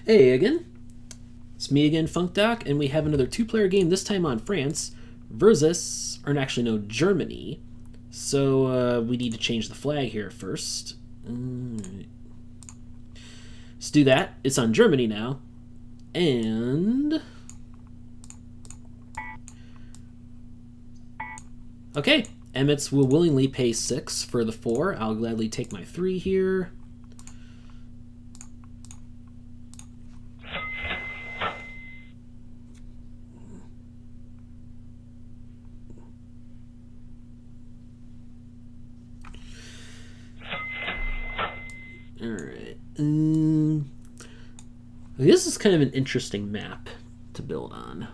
Hey again, it's me again, funkdoc, and we have another two-player game, this time on France versus, or actually no, Germany. So we need to change the flag here first. Let's do that. It's on Germany now. And... okay, amitss will willingly pay 6 for the 4. I'll gladly take my 3 here. Alright. This is kind of an interesting map to build on.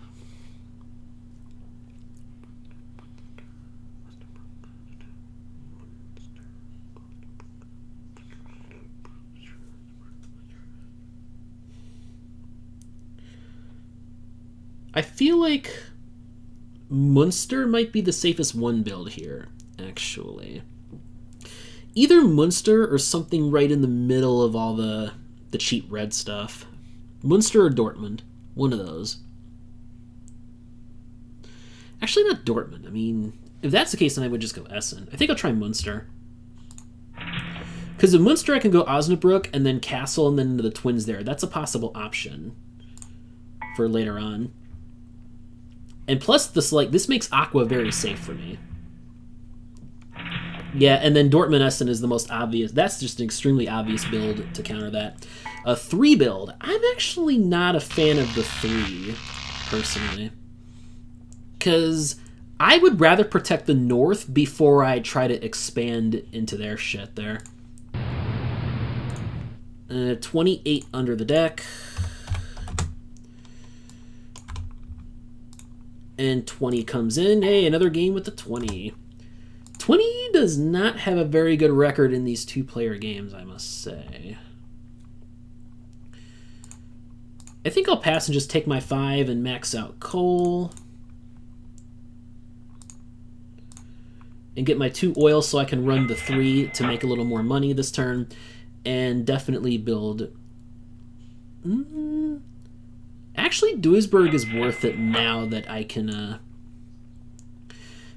I feel like Munster might be the safest one build here, actually. Either Munster or something right in the middle of all the cheap red stuff. Munster or Dortmund. One of those. Actually, not Dortmund. I mean, if that's the case, then I would just go Essen. I think I'll try Munster. Because in Munster, I can go Osnabrück and then Castle and then into the Twins there. That's a possible option for later on. And plus, this makes Aqua very safe for me. Yeah, and then Dortmund Essen is the most obvious. That's just an extremely obvious build to counter that. A 3 build. I'm actually not a fan of the 3, personally. Because I would rather protect the North before I try to expand into their shit there. 28 under the deck. And 20 comes in. Hey, another game with the 20. 20 does not have a very good record in these two-player games, I must say. I think I'll pass and just take my 5 and max out coal. And get my 2 oil so I can run the 3 to make a little more money this turn. And definitely build... Actually, Duisburg is worth it now that I can...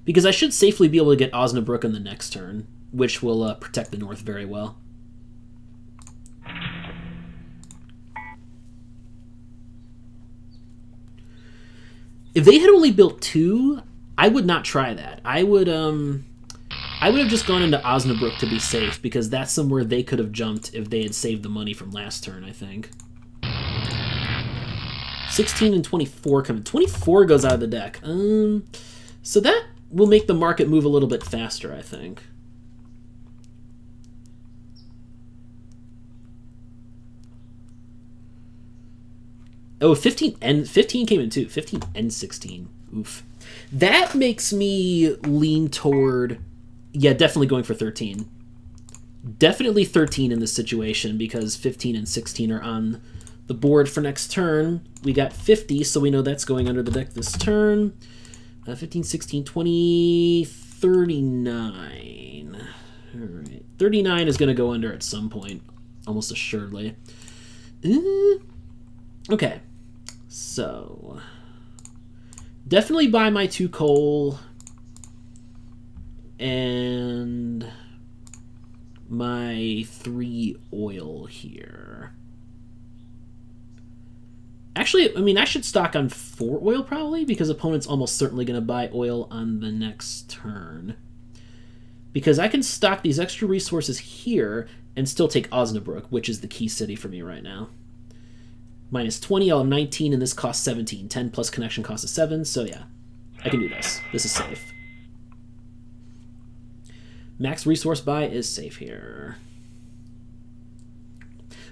because I should safely be able to get Osnabrück in the next turn, which will protect the North very well. If they had only built 2, I would not try that. I would have just gone into Osnabrück to be safe, because that's somewhere they could have jumped if they had saved the money from last turn, I think. 16 and 24 coming. 24 goes out of the deck. So that will make the market move a little bit faster, I think. Oh, 15 came in too. 15 and 16. Oof. That makes me lean toward... yeah, definitely going for 13. Definitely 13 in this situation, because 15 and 16 are on the board for next turn. We got 50, so we know that's going under the deck this turn. 15, 16, 20, 39. All right. 39 is going to go under at some point, almost assuredly. Okay. So, definitely buy my 2 coal and my 3 oil here. Actually, I mean, I should stock on 4 oil probably, because opponent's almost certainly going to buy oil on the next turn. Because I can stock these extra resources here and still take Osnabrück, which is the key city for me right now. Minus 20, I'll have 19, and this costs 17. 10 plus connection cost is 7, so yeah. I can do this. This is safe. Max resource buy is safe here.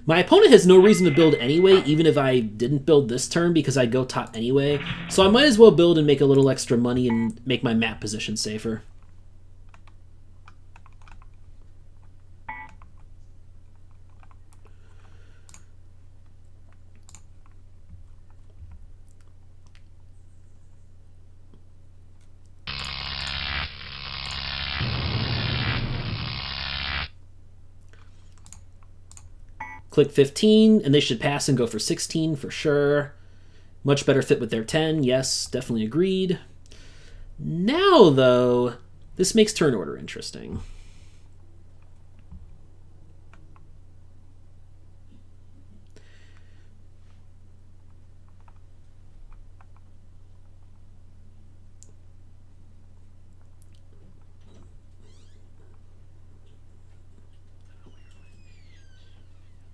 My opponent has no reason to build anyway, even if I didn't build this turn, because I go top anyway. So I might as well build and make a little extra money and make my map position safer. Click 15, and they should pass and go for 16 for sure. Much better fit with their 10. Yes, definitely agreed. Now, though, this makes turn order interesting.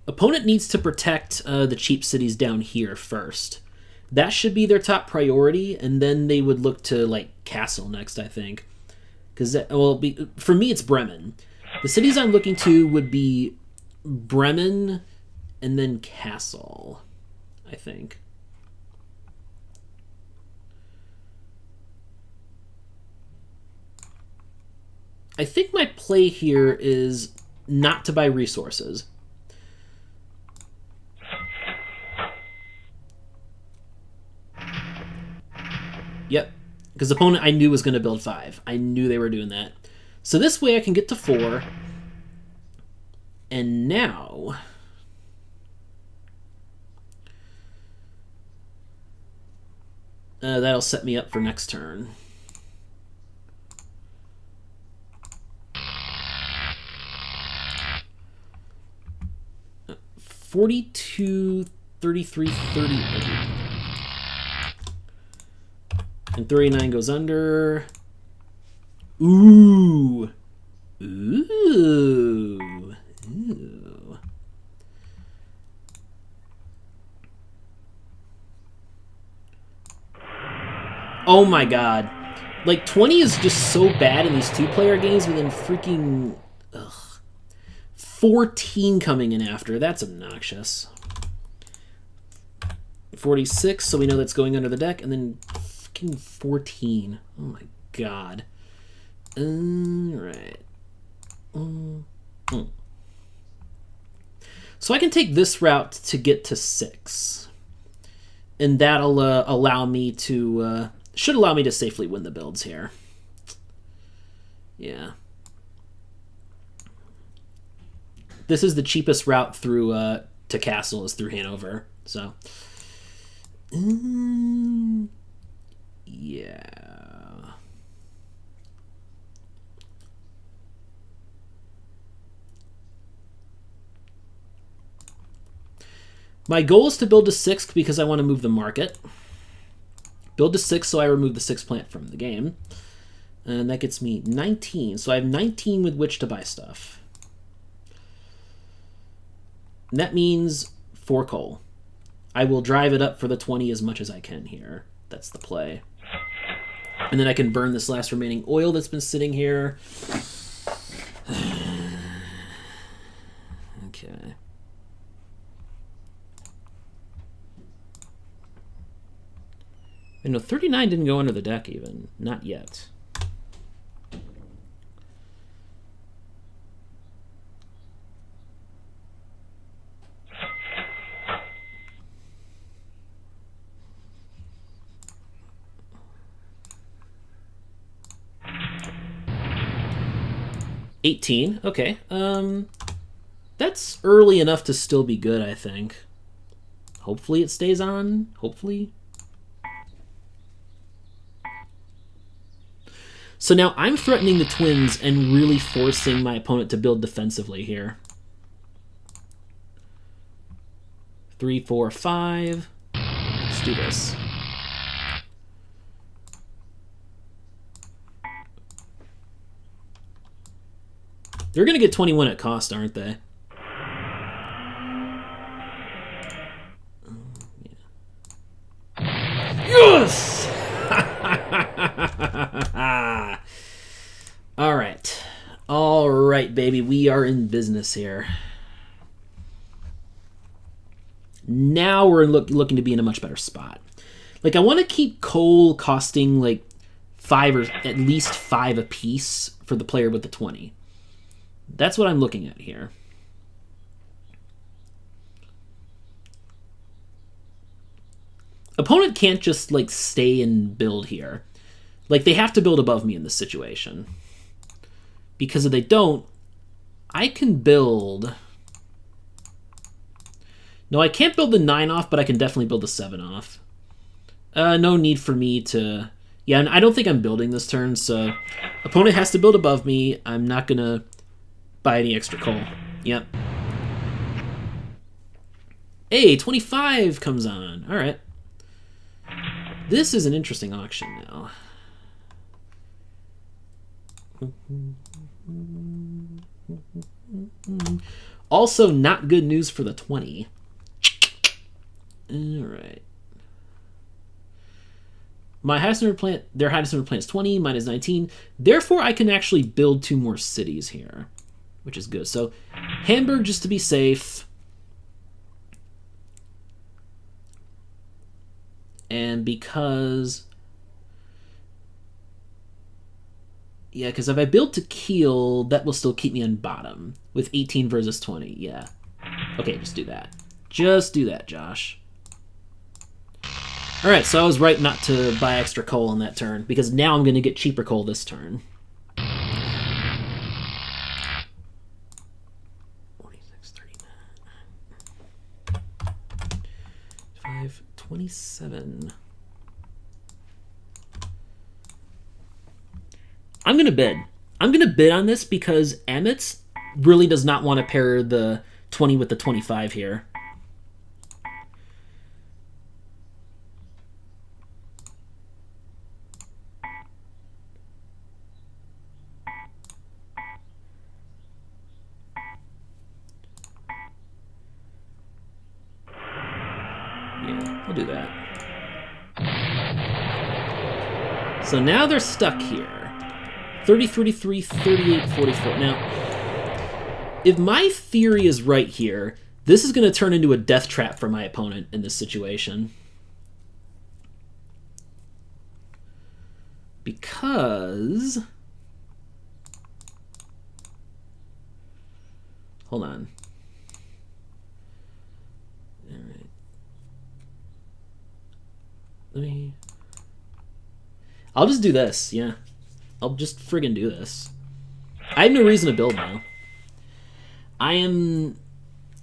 Opponent needs to protect the cheap cities down here first. That should be their top priority, and then they would look to, like, castle next, I think. Because, well, for me, it's Bremen. The cities I'm looking to would be Bremen and then castle, I think. I think my play here is not to buy resources. Yep, because the opponent I knew was going to build 5. I knew they were doing that. So this way I can get to 4. And now... that'll set me up for next turn. $42, $33, $38. And 39 goes under. Ooh. Ooh. Ooh. Oh my god. Like, 20 is just so bad in these two-player games, but then freaking... Ugh. 14 coming in after. That's obnoxious. 46, so we know that's going under the deck, and then... 14. Oh my god. Alright. So I can take this route to get to 6. And that'll allow me to... should allow me to safely win the builds here. Yeah. This is the cheapest route through to castle is through Hanover. So... yeah. My goal is to build to 6 because I want to move the market. Build to 6 so I remove the 6 plant from the game. And that gets me 19. So I have 19 with which to buy stuff. And that means 4 coal. I will drive it up for the 20 as much as I can here. That's the play. And then I can burn this last remaining oil that's been sitting here. Okay. And no, 39 didn't go under the deck even. Not yet. $18. Okay. That's early enough to still be good, I think. Hopefully it stays on. Hopefully. So now I'm threatening the twins and really forcing my opponent to build defensively here. 3, 4, 5. Let's do this. They're going to get 21 at cost, aren't they? Yes! All right. All right, baby. We are in business here. Now we're looking to be in a much better spot. Like, I want to keep coal costing, like, 5 or at least 5 a piece for the player with the 20. That's what I'm looking at here. Opponent can't just, like, stay and build here. Like, they have to build above me in this situation. Because if they don't, I can build No, I can't build the 9 off, but I can definitely build the 7 off. No need for me to... Yeah, and I don't think I'm building this turn, so... Opponent has to build above me. I'm not going to buy any extra coal. Yep. Hey, 25 comes on. All right. This is an interesting auction now. Also, not good news for the 20. All right. My highest number plant, their highest number plant is 20, mine is 19. Therefore, I can actually build 2 more cities here, which is good. So, Hamburg just to be safe. And because... Yeah, because if I build to Kiel, that will still keep me on bottom with 18 versus 20. Yeah. Okay, just do that. Just do that, Josh. All right, so I was right not to buy extra coal on that turn because now I'm going to get cheaper coal this turn. 46, 39. 5, 27. I'm going to bid. I'm going to bid on this because amitss really does not want to pair the 20 with the 25 here. Yeah, I'll do that. So now they're stuck here. 30, 33, 38, 44. Now, if my theory is right here, this is going to turn into a death trap for my opponent in this situation. Because... Hold on. All right. Let me... I'll just do this, yeah. I'll just friggin' do this. I have no reason to build now. I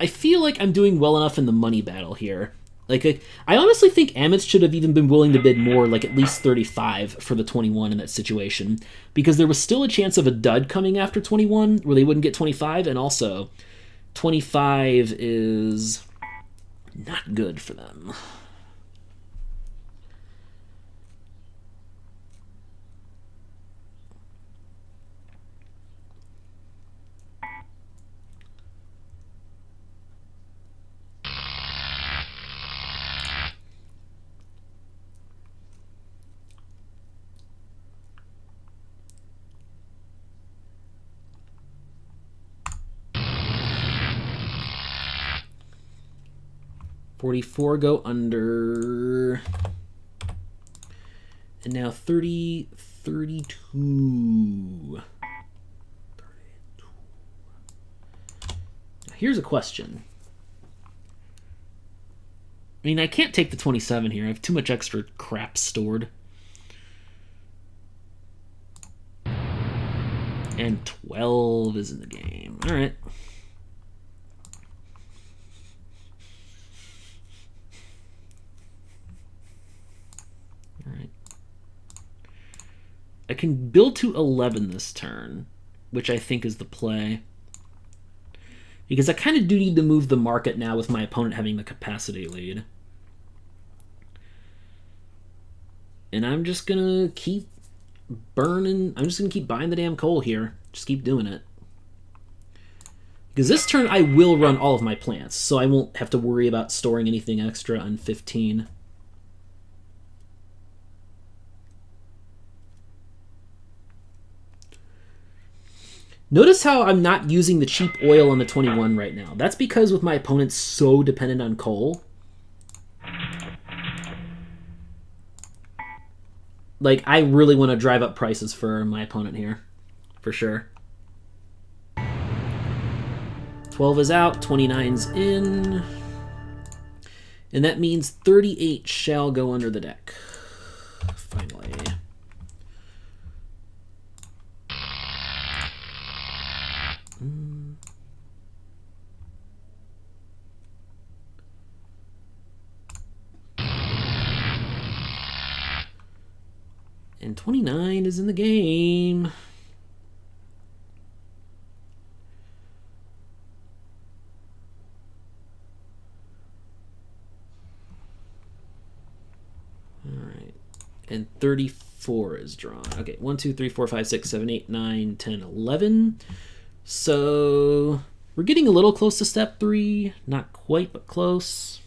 feel like I'm doing well enough in the money battle here. Like, I honestly think amitss should have even been willing to bid more, like at least 35 for the 21 in that situation, because there was still a chance of a dud coming after 21 where they wouldn't get 25, and also 25 is not good for them. $44 go under. And now 30, 32. Here's a question. I mean, I can't take the 27 here. I have too much extra crap stored. And 12 is in the game. All right. Alright. I can build to 11 this turn, which I think is the play. Because I kind of do need to move the market now with my opponent having the capacity lead. And I'm just going to keep burning. I'm just going to keep buying the damn coal here. Just keep doing it. Because this turn I will run all of my plants, so I won't have to worry about storing anything extra on 15. Notice how I'm not using the cheap oil on the 21 right now. That's because with my opponent so dependent on coal. Like, I really want to drive up prices for my opponent here. For sure. 12 is out, 29's in. And that means 38 shall go under the deck. Finally. And 29 is in the game. Alright. And 34 is drawn. Okay, 1, 2, 3, 4, 5, 6, 7, 8, 9, 10, 11. So we're getting a little close to step 3. Not quite, but close.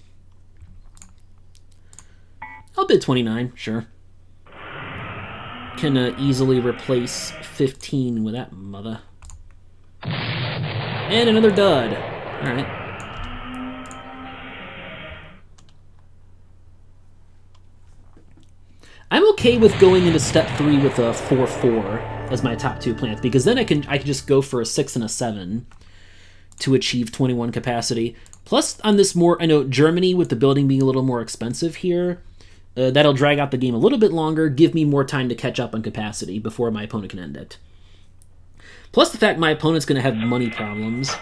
I'll bid 29, sure. Can easily replace 15 with that mother. And another dud. Alright. I'm okay with going into step 3 with a 4-4 as my top 2 plants, because then I can just go for a 6 and a 7 to achieve 21 capacity. Plus, on this more, I know Germany with the building being a little more expensive here, that'll drag out the game a little bit longer, give me more time to catch up on capacity before my opponent can end it. Plus the fact my opponent's going to have money problems.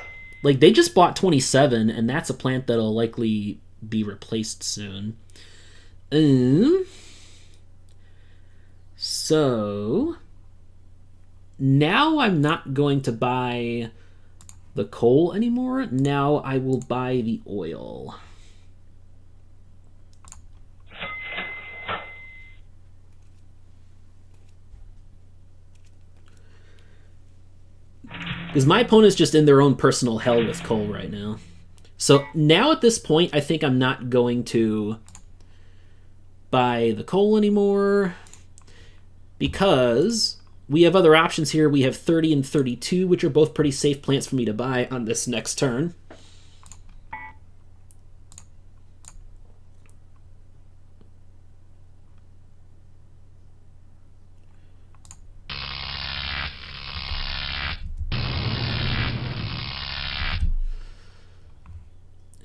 Like, they just bought 27, and that's a plant that'll likely be replaced soon. So now I'm not going to buy the coal anymore. Now I will buy the oil. Because my opponent's just in their own personal hell with coal right now. So now at this point, I think I'm not going to buy the coal anymore, because we have other options here. We have 30 and 32, which are both pretty safe plants for me to buy on this next turn.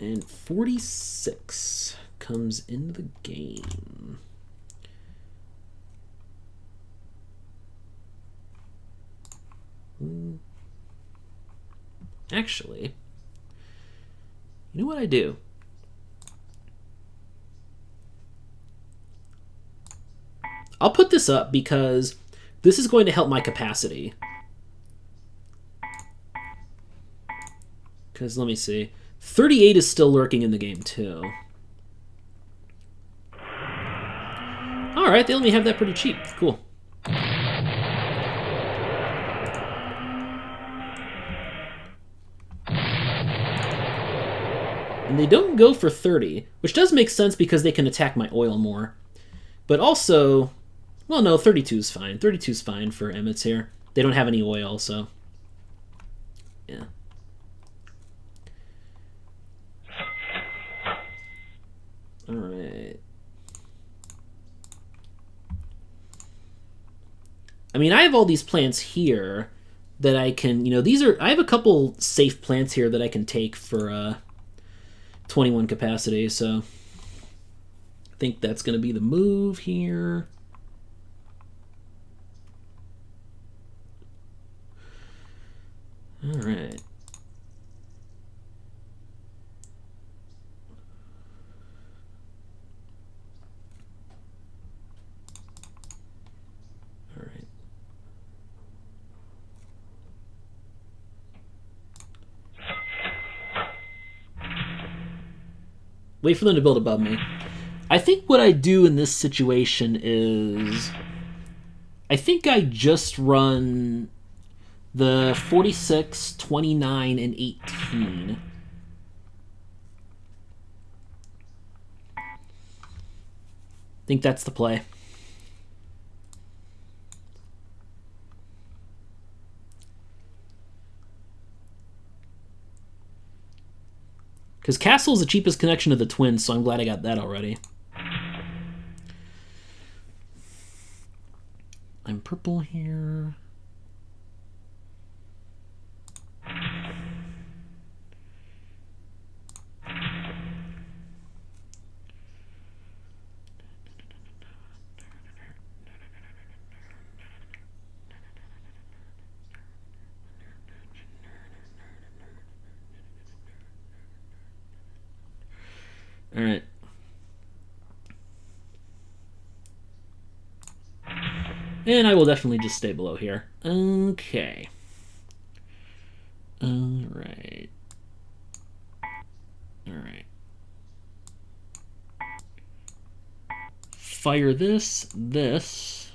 And 46 comes into the game. Actually, you know what I do? I'll put this up because this is going to help my capacity. Because, let me see. 38 is still lurking in the game, too. Alright, they let me have that pretty cheap. Cool. And they don't go for 30, which does make sense because they can attack my oil more. But also, well, no, 32 is fine. 32 is fine for amitss here. They don't have any oil, so yeah. All right. I mean, I have all these plants here that I can, I have a couple safe plants here that I can take for 21 capacity, so I think that's going to be the move here. All right. All right. Wait for them to build above me. I think what I do in this situation is I think I just run the 46, 29, and 18. I think that's the play. Because Castle's the cheapest connection to the Twins, so I'm glad I got that already. I'm purple here. All right. And I will definitely just stay below here. Okay. Alright. Alright. Fire this.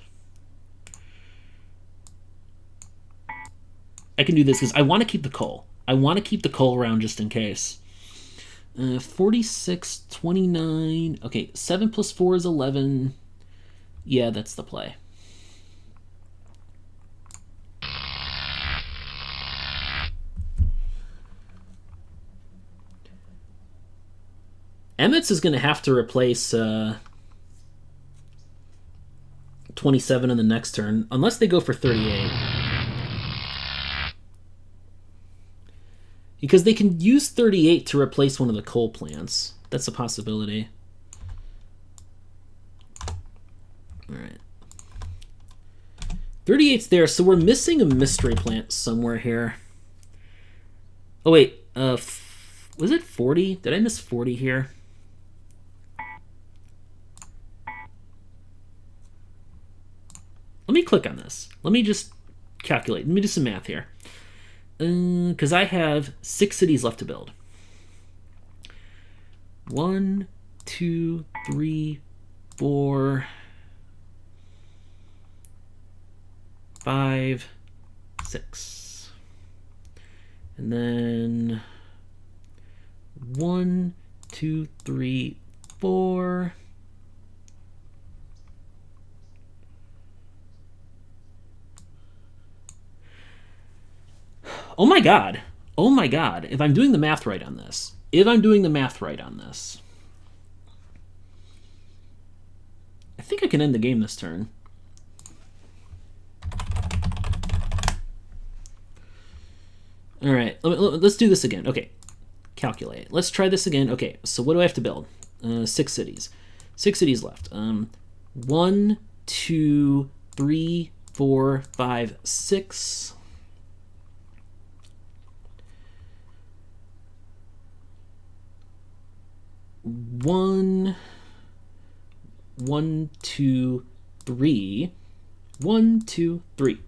I can do this because I want to keep the coal. I want to keep the coal around just in case. 46, 29. Okay, 7 plus 4 is 11. Yeah, that's the play. Amitss is going to have to replace 27 in the next turn, unless they go for 38. Because they can use 38 to replace one of the coal plants. That's a possibility. Alright. 38's there, so we're missing a mystery plant somewhere here. Oh wait, was it 40? Did I miss 40 here? Let me click on this. Let me just calculate. Let me do some math here. Because I have 6 cities left to build. 1, 2, 3, 4, 5, 6. And then 1, 2, 3, 4. Oh my god. Oh my god. If I'm doing the math right on this. I think I can end the game this turn. Alright, let's do this again. Okay, calculate. Let's try this again. Okay, so what do I have to build? 6 cities. 6 cities left. 1, 2, 3, 4, 5, 6. 1, 2, 3. 1, 2, 3.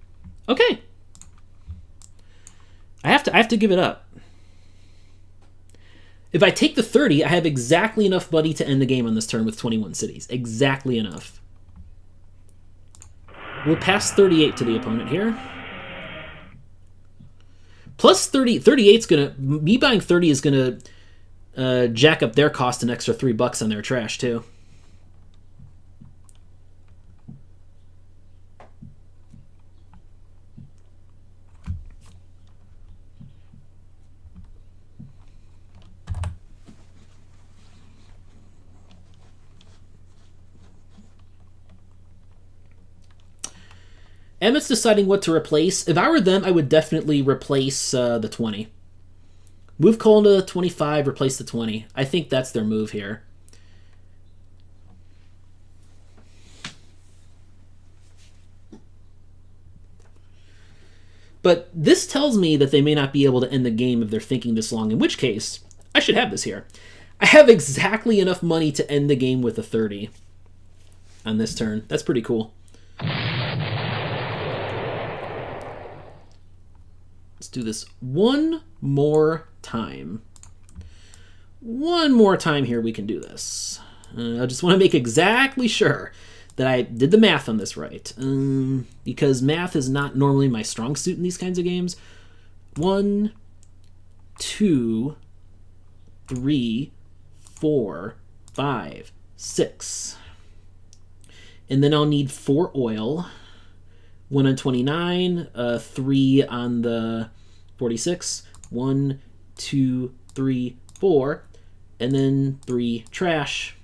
Okay. I have to give it up. If I take the 30, I have exactly enough money to end the game on this turn with 21 cities. Exactly enough. We'll pass 38 to the opponent here. Plus 30, 38's gonna, me buying 30 is gonna jack up their cost an extra $3 on their trash too. Emmett's deciding what to replace. If I were them, I would definitely replace the 20. Move coal to 25, replace the 20. I think that's their move here. But this tells me that they may not be able to end the game if they're thinking this long, in which case, I should have this here. I have exactly enough money to end the game with a 30 on this turn. That's pretty cool. Let's do this one more time. One more time here we can do this. I just want to make exactly sure that I did the math on this right. Because math is not normally my strong suit in these kinds of games. 1, 2, 3, 4, 5, 6. And then I'll need 4 oil. 1 on 29, 3 on the 46. 1, 2, 3, 4. And then 3 trash.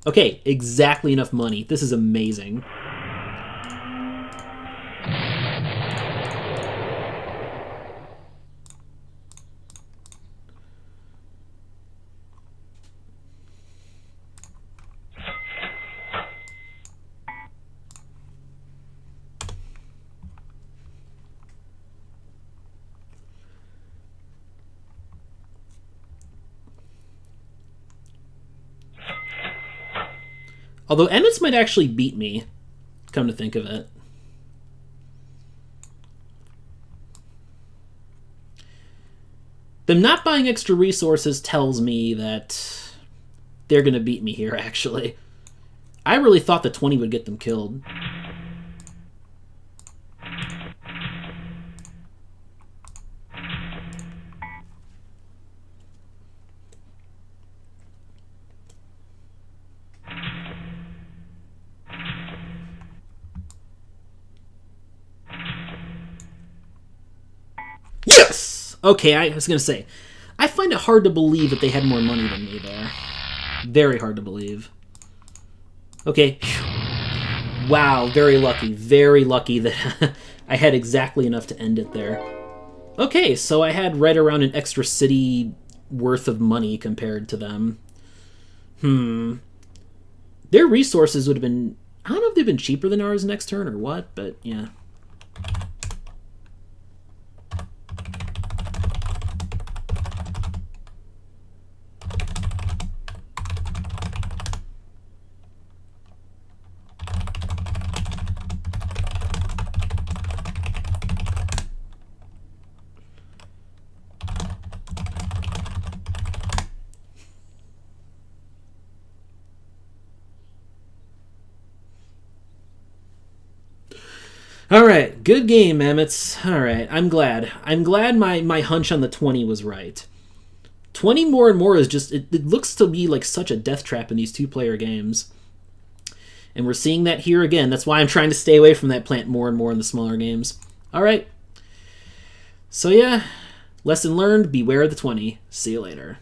Okay, exactly enough money. This is amazing. Although Emmett's might actually beat me, come to think of it. Them not buying extra resources tells me that they're going to beat me here, actually. I really thought the 20 would get them killed. Yes! Okay, I was going to say, I find it hard to believe that they had more money than me there. Very hard to believe. Okay. Wow, very lucky that I had exactly enough to end it there. Okay, so I had right around an extra city worth of money compared to them. Their resources would have been... I don't know if they've been cheaper than ours next turn or what, but yeah. Alright, good game, amitss. Alright, I'm glad. I'm glad my hunch on the 20 was right. 20 more and more is just... It looks to be like such a death trap in these two-player games. And we're seeing that here again. That's why I'm trying to stay away from that plant more and more in the smaller games. Alright. So yeah, lesson learned, beware of the 20. See you later.